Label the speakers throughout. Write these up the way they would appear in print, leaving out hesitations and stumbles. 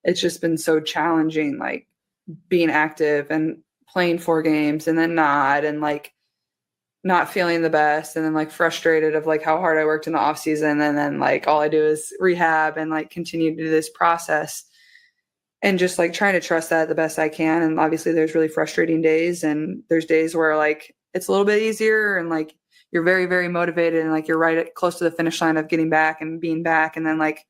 Speaker 1: it's just been so challenging, like being active and playing 4 games and then not, and like not feeling the best, and then like frustrated of like how hard I worked in the off season. And then like all I do is rehab and like continue to do this process and just like trying to trust that the best I can. And obviously there's really frustrating days, and there's days where like it's a little bit easier and like you're very, very motivated and like you're close to the finish line of getting back and being back. And then like,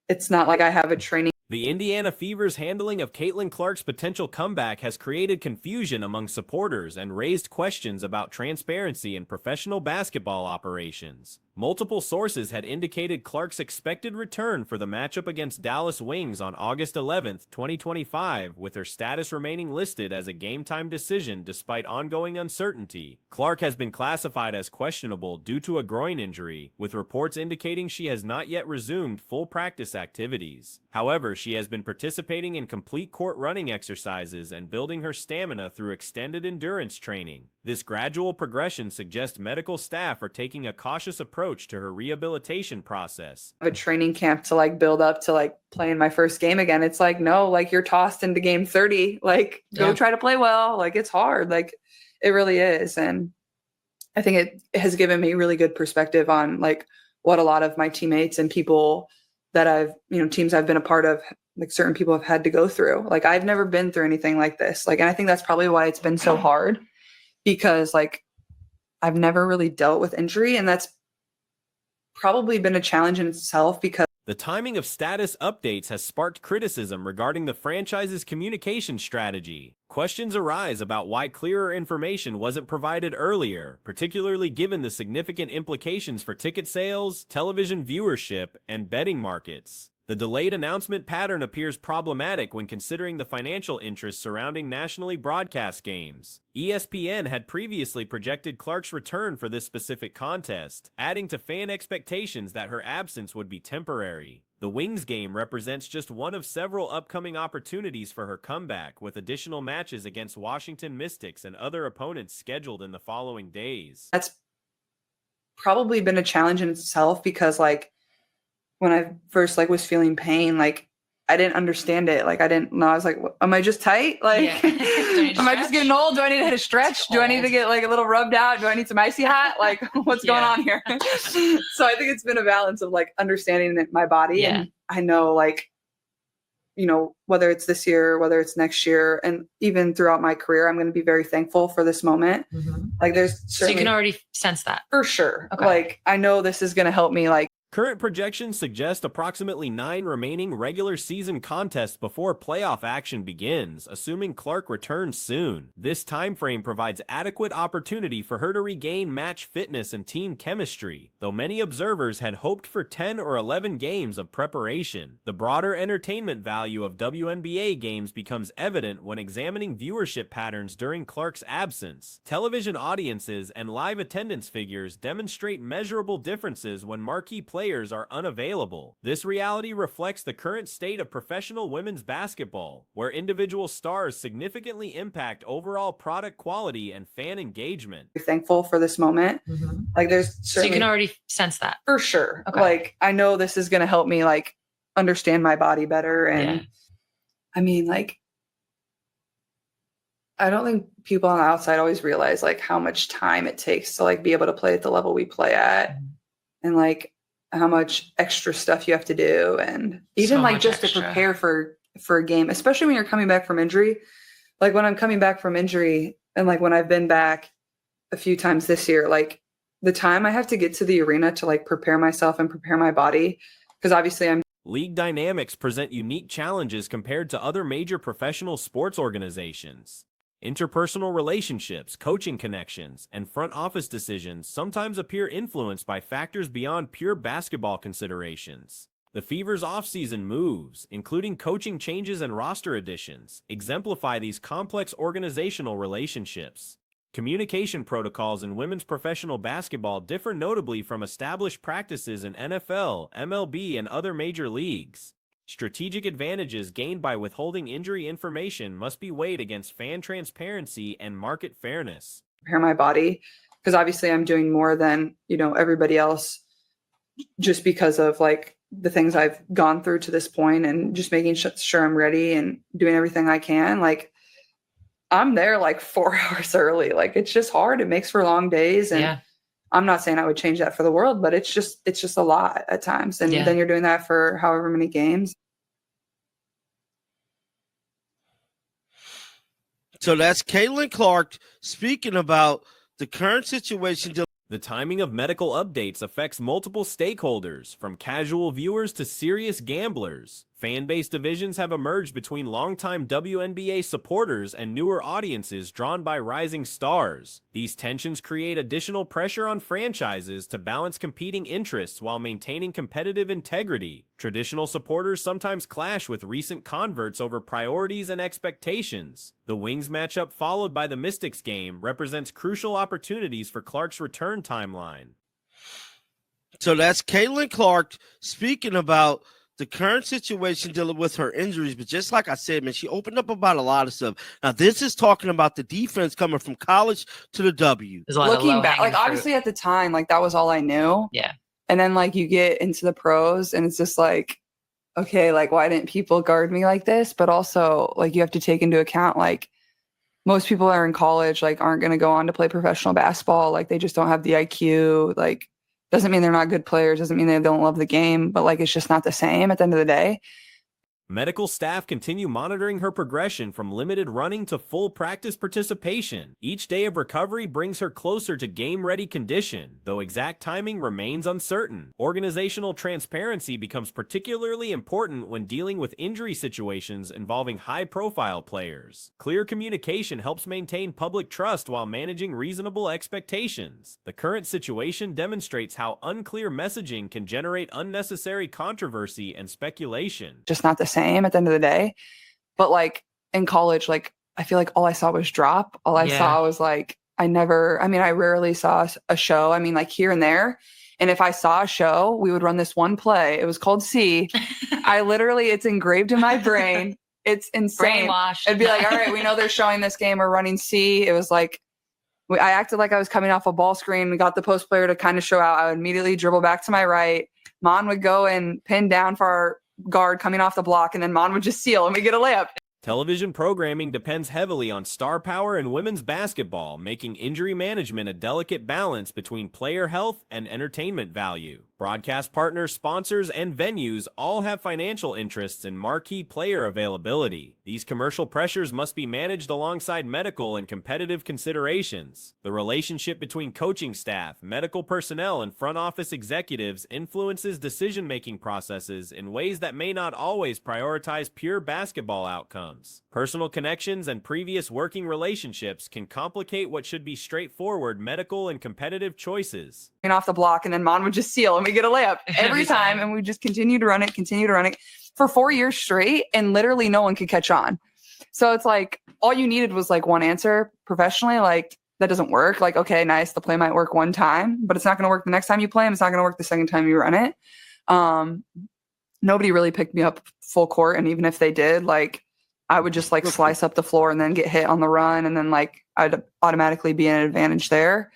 Speaker 1: it's not like I have a training.
Speaker 2: The Indiana Fever's handling of Caitlin Clark's potential comeback has created confusion among supporters and raised questions about transparency in professional basketball operations. Multiple sources had indicated Clark's expected return for the matchup against Dallas Wings on August 11, 2025, with her status remaining listed as a game-time decision despite ongoing uncertainty. Clark has been classified as questionable due to a groin injury, with reports indicating she has not yet resumed full practice activities. However, she has been participating in complete court running exercises and building her stamina through extended endurance training. This gradual progression suggests medical staff are taking a cautious approach to her rehabilitation process.
Speaker 1: A training camp to like build up to like playing my first game again. It's like, no, like you're tossed into game 30, like go try to play well. Like it's hard. Like it really is. And I think it has given me really good perspective on like what a lot of my teammates and people that I've, teams I've been a part of, like certain people have had to go through. Like I've never been through anything like this. Like, and I think that's probably why it's been so hard, because like I've never really dealt with injury, and that's probably been a challenge in itself. Because
Speaker 2: the timing of status updates has sparked criticism regarding the franchise's communication strategy. Questions arise about why clearer information wasn't provided earlier, particularly given the significant implications for ticket sales, television viewership, and betting markets. The delayed announcement pattern appears problematic when considering the financial interests surrounding nationally broadcast games. ESPN had previously projected Clark's return for this specific contest, adding to fan expectations that her absence would be temporary. The Wings game represents just one of several upcoming opportunities for her comeback, with additional matches against Washington Mystics and other opponents scheduled in the following days.
Speaker 1: That's probably been a challenge in itself, because like when I first like was feeling pain, like I didn't understand it. Like I didn't know. I was like, am I just tight? Like, am I just getting old? Do I need to hit a stretch? Do I need to get like a little rubbed out? Do I need some icy hot? Like what's going on here? So I think it's been a balance of like understanding my body. And I know like, whether it's this year, whether it's next year, and even throughout my career, I'm going to be very thankful for this moment. Like there's
Speaker 3: so you can already sense that
Speaker 1: for sure. Okay. Like I know this is going to help me like
Speaker 2: Current projections suggest approximately 9 remaining regular season contests before playoff action begins, assuming Clark returns soon. This time frame provides adequate opportunity for her to regain match fitness and team chemistry, though many observers had hoped for 10 or 11 games of preparation. The broader entertainment value of WNBA games becomes evident when examining viewership patterns during Clark's absence. Television audiences and live attendance figures demonstrate measurable differences when marquee players are unavailable. This reality reflects the current state of professional women's basketball, where individual stars significantly impact overall product quality and fan engagement.
Speaker 1: Thankful for this moment. Like there's
Speaker 3: so you can already sense that
Speaker 1: for sure. Okay. Like I know this is going to help me like understand my body better. And I mean, like, I don't think people on the outside always realize like how much time it takes to like be able to play at the level we play at, and like how much extra stuff you have to do, and even so like just extra to prepare for a game, especially when you're coming back from injury. Like when I'm coming back from injury, and like when I've been back a few times this year, like the time I have to get to the arena to like prepare myself and prepare my body, because obviously
Speaker 2: League dynamics present unique challenges compared to other major professional sports organizations. Interpersonal relationships, coaching connections, and front office decisions sometimes appear influenced by factors beyond pure basketball considerations. The Fever's offseason moves, including coaching changes and roster additions, exemplify these complex organizational relationships. Communication protocols in women's professional basketball differ notably from established practices in NFL, MLB, and other major leagues. Strategic advantages gained by withholding injury information must be weighed against fan transparency and market fairness.
Speaker 1: Prepare my body, because obviously I'm doing more than, everybody else, just because of like the things I've gone through to this point and just making sure I'm ready and doing everything I can. Like I'm there like 4 hours early. Like it's just hard. It makes for long days. And I'm not saying I would change that for the world, but it's just a lot at times. And then you're doing that for however many games.
Speaker 4: So that's Caitlin Clark speaking about the current situation.
Speaker 2: The timing of medical updates affects multiple stakeholders, from casual viewers to serious gamblers. Fan-based divisions have emerged between longtime WNBA supporters and newer audiences drawn by rising stars. These tensions create additional pressure on franchises to balance competing interests while maintaining competitive integrity. Traditional supporters sometimes clash with recent converts over priorities and expectations. The Wings matchup followed by the Mystics game represents crucial opportunities for Clark's return timeline.
Speaker 4: So that's Caitlin Clark speaking about the current situation dealing with her injuries. But just like I said, man, she opened up about a lot of stuff. Now, this is talking about the defense coming from college to the W.
Speaker 1: Looking back, like obviously at the time, like that was all I knew.
Speaker 3: Yeah.
Speaker 1: And then like you get into the pros and it's just like, okay, like why didn't people guard me like this? But also like you have to take into account like most people that are in college like aren't going to go on to play professional basketball. Like they just don't have the IQ. Like doesn't mean they're not good players. Doesn't mean they don't love the game, but like it's just not the same at the end of the day.
Speaker 2: Medical staff continue monitoring her progression from limited running to full practice participation. Each day of recovery brings her closer to game-ready condition, though exact timing remains uncertain. Organizational transparency becomes particularly important when dealing with injury situations involving high-profile players. Clear communication helps maintain public trust while managing reasonable expectations. The current situation demonstrates how unclear messaging can generate unnecessary controversy and speculation.
Speaker 1: Just not the same at the end of the day. But like in college, like I feel like all I saw was drop. All I saw was like I rarely saw a show. I mean, like here and there. And if I saw a show, we would run this one play. It was called C. It's engraved in my brain. It's insane.
Speaker 3: Brainwashed.
Speaker 1: It'd be like, all right, we know they're showing this game. We're running C. It was like I acted like I was coming off a ball screen. We got the post player to kind of show out. I would immediately dribble back to my right. Mon would go and pin down for our guard coming off the block, and then Mon would just seal and we get a layup.
Speaker 2: Television programming depends heavily on star power and women's basketball, making injury management a delicate balance between player health and entertainment value. Broadcast partners, sponsors, and venues all have financial interests in marquee player availability. These commercial pressures must be managed alongside medical and competitive considerations. The relationship between coaching staff, medical personnel, and front office executives influences decision-making processes in ways that may not always prioritize pure basketball outcomes. Personal connections and previous working relationships can complicate what should be straightforward medical and competitive choices.
Speaker 1: Off the block, and then Mon would just seal and we get a layup every time, and we just continue to run it for 4 years straight, and literally no one could catch on. So it's like all you needed was like one answer professionally. Like that doesn't work. Like, okay, nice, the play might work one time, but it's not going to work the next time you play him. It's not going to work the second time you run it. Nobody really picked me up full court, and even if they did, like I would just like slice up the floor and then get hit on the run, and then like I'd automatically be in an advantage there.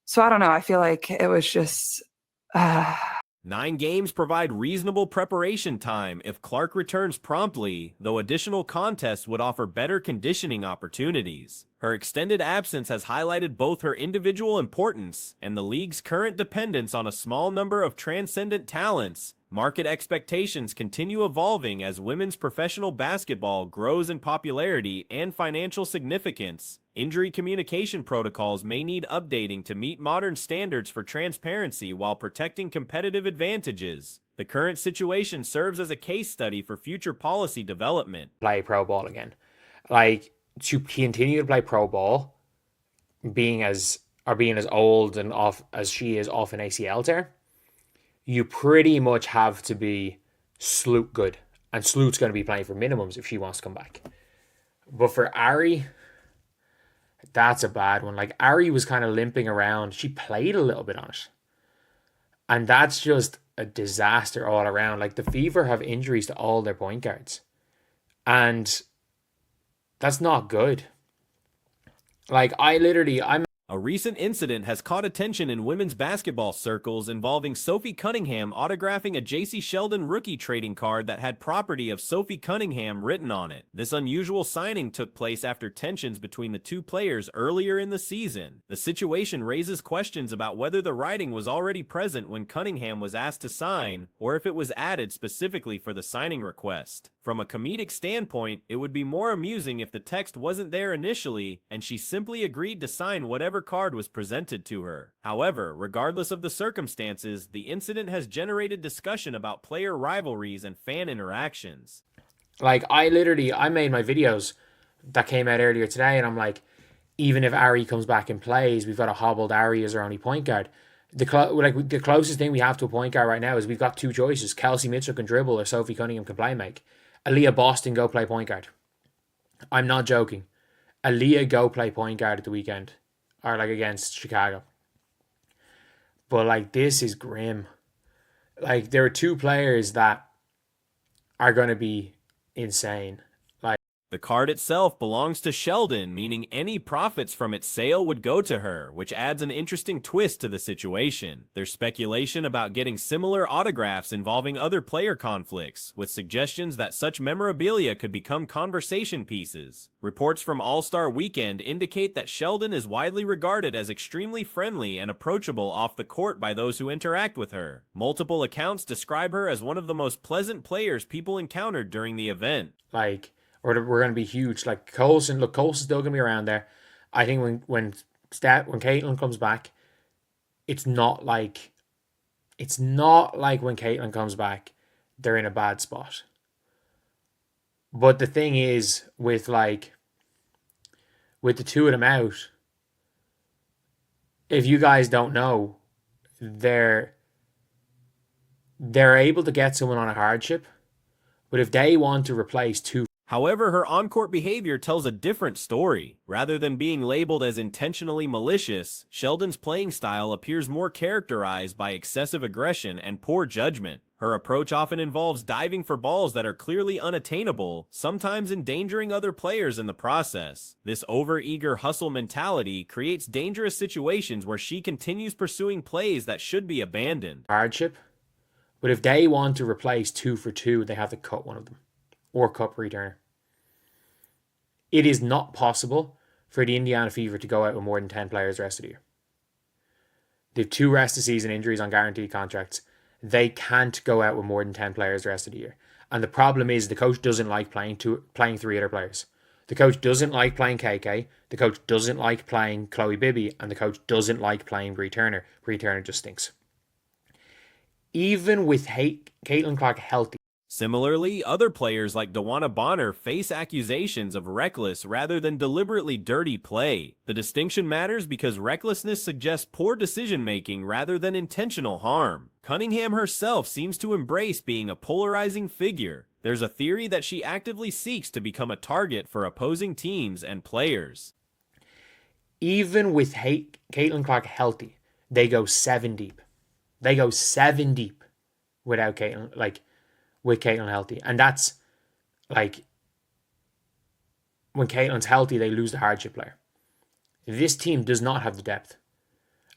Speaker 1: So I don't know. I feel like it was just
Speaker 2: 9 games provide reasonable preparation time if Clark returns promptly, though additional contests would offer better conditioning opportunities. Her extended absence has highlighted both her individual importance and the league's current dependence on a small number of transcendent talents. Market expectations continue evolving as women's professional basketball grows in popularity and financial significance. Injury communication protocols may need updating to meet modern standards for transparency while protecting competitive advantages. The current situation serves as a case study for future policy development.
Speaker 5: Play pro ball again. Like, to continue to play pro ball, being as old and off as she is off an ACL tear, you pretty much have to be Sloot good. And Sloot's going to be playing for minimums if she wants to come back. But for Ari, that's a bad one. Like, Ari was kind of limping around. She played a little bit on it. And that's just a disaster all around. Like, the Fever have injuries to all their point guards. And that's not good. Like, I'm
Speaker 2: A recent incident has caught attention in women's basketball circles involving Sophie Cunningham autographing a J.C. Sheldon rookie trading card that had property of Sophie Cunningham written on it. This unusual signing took place after tensions between the two players earlier in the season. The situation raises questions about whether the writing was already present when Cunningham was asked to sign, or if it was added specifically for the signing request. From a comedic standpoint, it would be more amusing if the text wasn't there initially and she simply agreed to sign whatever card was presented to her. However, regardless of the circumstances, the incident has generated discussion about player rivalries and fan interactions.
Speaker 5: Like, I made my videos that came out earlier today, and I'm like, even if Ari comes back and plays, we've got a hobbled Ari as our only point guard. The closest thing we have to a point guard right now is we've got two choices. Kelsey Mitchell can dribble or Sophie Cunningham can play make. Aaliyah Boston, go play point guard. I'm not joking. Aaliyah, go play point guard at the weekend. Or like against Chicago. But like, this is grim. Like, there are two players that are going to be insane. Like,
Speaker 2: the card itself belongs to Sheldon, meaning any profits from its sale would go to her, which adds an interesting twist to the situation. There's speculation about getting similar autographs involving other player conflicts, with suggestions that such memorabilia could become conversation pieces. Reports from All-Star Weekend indicate that Sheldon is widely regarded as extremely friendly and approachable off the court by those who interact with her. Multiple accounts describe her as one of the most pleasant players people encountered during the event.
Speaker 5: Like, or we're going to be huge. Like Colson, look, Colson's still going to be around there. I think when Caitlin comes back, it's not like when Caitlin comes back, they're in a bad spot. But the thing is, with the two of them out, if you guys don't know, they're able to get someone on a hardship. But if they want to replace two.
Speaker 2: However, her on-court behavior tells a different story. Rather than being labeled as intentionally malicious, Sheldon's playing style appears more characterized by excessive aggression and poor judgment. Her approach often involves diving for balls that are clearly unattainable, sometimes endangering other players in the process. This over-eager hustle mentality creates dangerous situations where she continues pursuing plays that should be abandoned.
Speaker 5: Hardship. But if they want to replace 2 for 2, they have to cut one of them. Or cup returner. It is not possible for the Indiana Fever to go out with more than 10 players the rest of the year. They have 2 rest of season injuries on guaranteed contracts. They can't go out with more than 10 players the rest of the year. And the problem is the coach doesn't like playing 3 other players. The coach doesn't like playing KK. The coach doesn't like playing Chloe Bibby. And the coach doesn't like playing Bree Turner. Bree Turner just stinks. Even with Caitlin Clark healthy.
Speaker 2: Similarly, other players like DeWanna Bonner face accusations of reckless rather than deliberately dirty play. The distinction matters because recklessness suggests poor decision-making rather than intentional harm. Cunningham herself seems to embrace being a polarizing figure. There's a theory that she actively seeks to become a target for opposing teams and players.
Speaker 5: Even with Caitlin Clark healthy, they go 7 deep. They go 7 deep without Caitlin, with Caitlin healthy. And that's like, when Caitlin's healthy, they lose the hardship player. This team does not have the depth.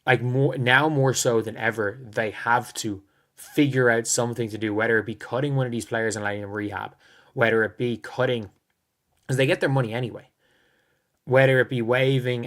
Speaker 5: Like, more so than ever, they have to figure out something to do, whether it be cutting one of these players and letting them rehab, whether it be cutting, because they get their money anyway, whether it be waiving,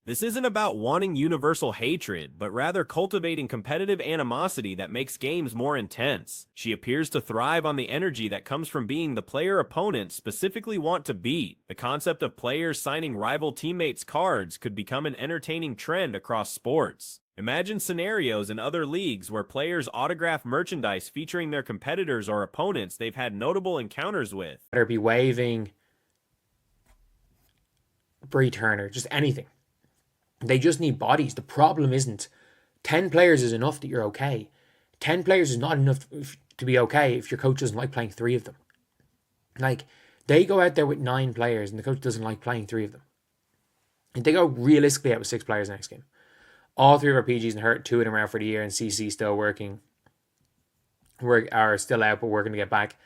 Speaker 2: This isn't about wanting universal hatred, but rather cultivating competitive animosity that makes games more intense. She appears to thrive on the energy that comes from being the player opponents specifically want to beat. The concept of players signing rival teammates' cards could become an entertaining trend across sports. Imagine scenarios in other leagues where players autograph merchandise featuring their competitors or opponents they've had notable encounters with.
Speaker 5: Whether it be waiving Bree Turner, just anything. They just need bodies. The problem isn't 10 players is enough that you're okay. 10 players is not enough to be okay if your coach doesn't like playing 3 of them. Like, they go out there with 9 players and the coach doesn't like playing 3 of them. And they go realistically out with 6 players next game. All 3 of our PGs and hurt, 2 of them are out for the year, and CC still working. Are still out but working to get back.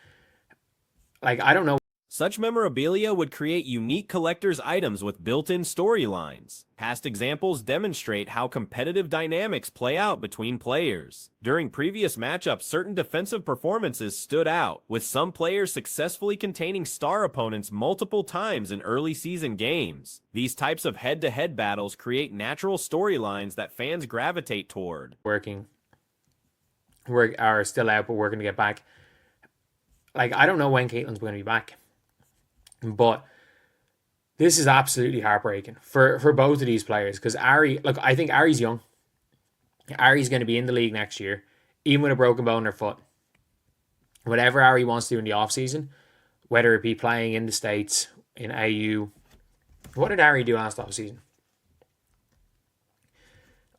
Speaker 5: Like, I don't know.
Speaker 2: Such memorabilia would create unique collector's items with built-in storylines. Past examples demonstrate how competitive dynamics play out between players. During previous matchups, certain defensive performances stood out, with some players successfully containing star opponents multiple times in early season games. These types of head-to-head battles create natural storylines that fans gravitate toward.
Speaker 5: Are still out, but we're going to get back. Like, I don't know when Caitlyn's going to be back, but this is absolutely heartbreaking for both of these players, because Ari, look, I think Ari's young. Ari's going to be in the league next year, even with a broken bone in her foot. Whatever Ari wants to do in the offseason, whether it be playing in the States, in AU. What did Ari do last offseason?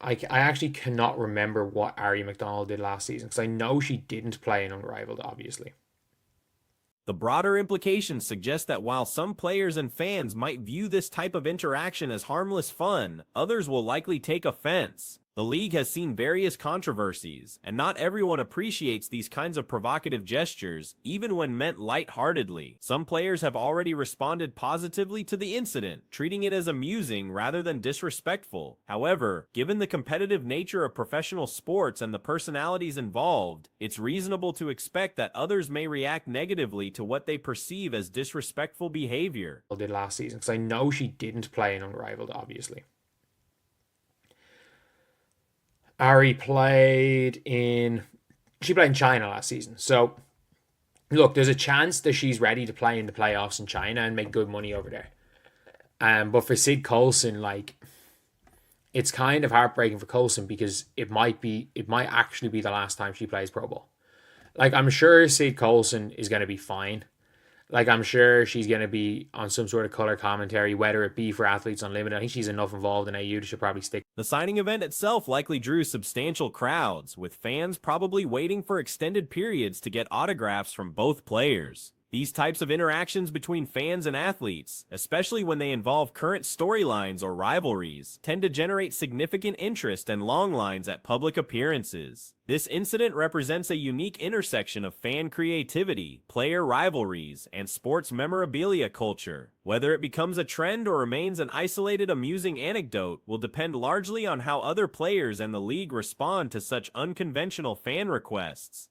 Speaker 5: I actually cannot remember what Ari McDonald did last season, because I know she didn't play in Unrivaled, obviously.
Speaker 2: The broader implications suggest that while some players and fans might view this type of interaction as harmless fun, others will likely take offense. The league has seen various controversies, and not everyone appreciates these kinds of provocative gestures, even when meant lightheartedly. Some players have already responded positively to the incident, treating it as amusing rather than disrespectful. However, given the competitive nature of professional sports and the personalities involved, it's reasonable to expect that others may react negatively to what they perceive as disrespectful behavior.
Speaker 5: Did last season, because I know she didn't play in Unrivaled, obviously. Ari played in China last season. So, look, there's a chance that she's ready to play in the playoffs in China and make good money over there. But for Sid Colson, like, it's kind of heartbreaking for Colson, because it might actually be the last time she plays Pro Bowl. Like, I'm sure Sid Colson is going to be fine. Like, I'm sure she's going to be on some sort of color commentary, whether it be for Athletes Unlimited. I think she's enough involved in AU to should probably stick.
Speaker 2: The signing event itself likely drew substantial crowds, with fans probably waiting for extended periods to get autographs from both players. These types of interactions between fans and athletes, especially when they involve current storylines or rivalries, tend to generate significant interest and long lines at public appearances. This incident represents a unique intersection of fan creativity, player rivalries, and sports memorabilia culture. Whether it becomes a trend or remains an isolated amusing anecdote will depend largely on how other players and the league respond to such unconventional fan requests.